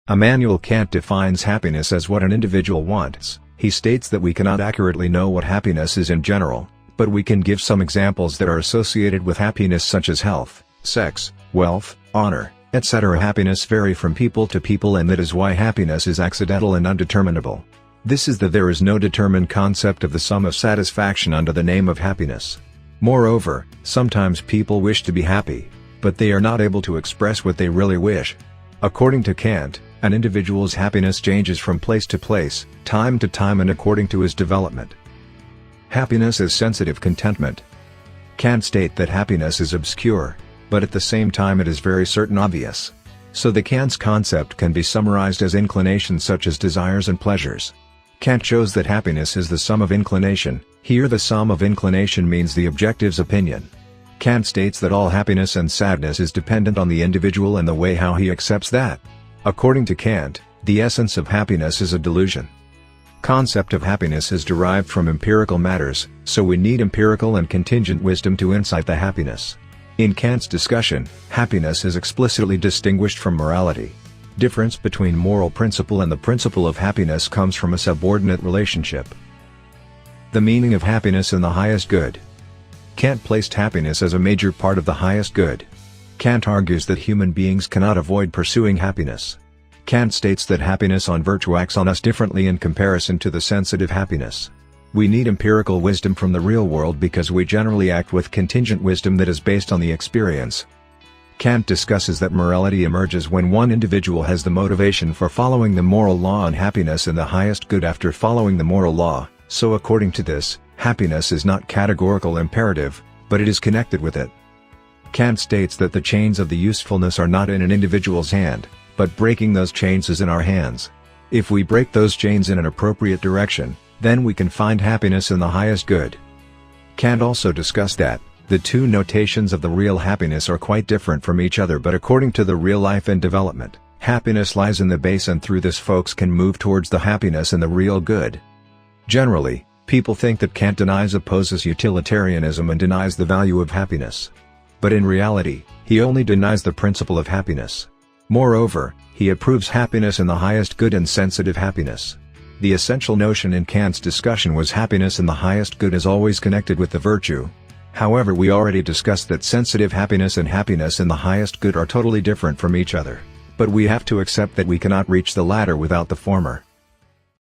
Immanuel Kant defines happiness as what an individual wants. He states that we cannot accurately know what happiness is in general, but we can give some examples that are associated with happiness, such as health, sex, wealth, honor, etc. Happiness vary from people to people, and that is why happiness is accidental and undeterminable. This is there is no determined concept of the sum of satisfaction under the name of happiness. Moreover, sometimes people wish to be happy, but they are not able to express what they really wish. According to Kant, an individual's happiness changes from place to place, time to time, and according to his development. Happiness is sensitive contentment. Kant states that happiness is obscure, but at the same time it is very certain obvious. So the Kant's concept can be summarized as inclinations such as desires and pleasures. Kant shows that happiness is the sum of inclination. Here the sum of inclination means the objective's opinion. Kant states that all happiness and sadness is dependent on the individual and the way how he accepts that. According to Kant, the essence of happiness is a delusion. Concept of happiness is derived from empirical matters, so we need empirical and contingent wisdom to insight the happiness. In Kant's discussion, happiness is explicitly distinguished from morality. Difference between moral principle and the principle of happiness comes from a subordinate relationship. The meaning of happiness in the highest good. Kant placed happiness as a major part of the highest good. Kant argues that human beings cannot avoid pursuing happiness. Kant states that happiness on virtue acts on us differently in comparison to the sensitive happiness. We need empirical wisdom from the real world because we generally act with contingent wisdom that is based on the experience. Kant discusses that morality emerges when one individual has the motivation for following the moral law and happiness in the highest good after following the moral law, so according to this, happiness is not categorical imperative, but it is connected with it. Kant states that the chains of the usefulness are not in an individual's hand, but breaking those chains is in our hands. If we break those chains in an appropriate direction, then we can find happiness in the highest good. Kant also discussed that the two notations of the real happiness are quite different from each other, but according to the real life and development, happiness lies in the base, and through this folks can move towards the happiness and the real good. Generally, people think that Kant opposes utilitarianism and denies the value of happiness. But in reality, he only denies the principle of happiness. Moreover, he approves happiness in the highest good and sensitive happiness. The essential notion in Kant's discussion was happiness in the highest good is always connected with the virtue. However, we already discussed that sensitive happiness and happiness in the highest good are totally different from each other. But we have to accept that we cannot reach the latter without the former.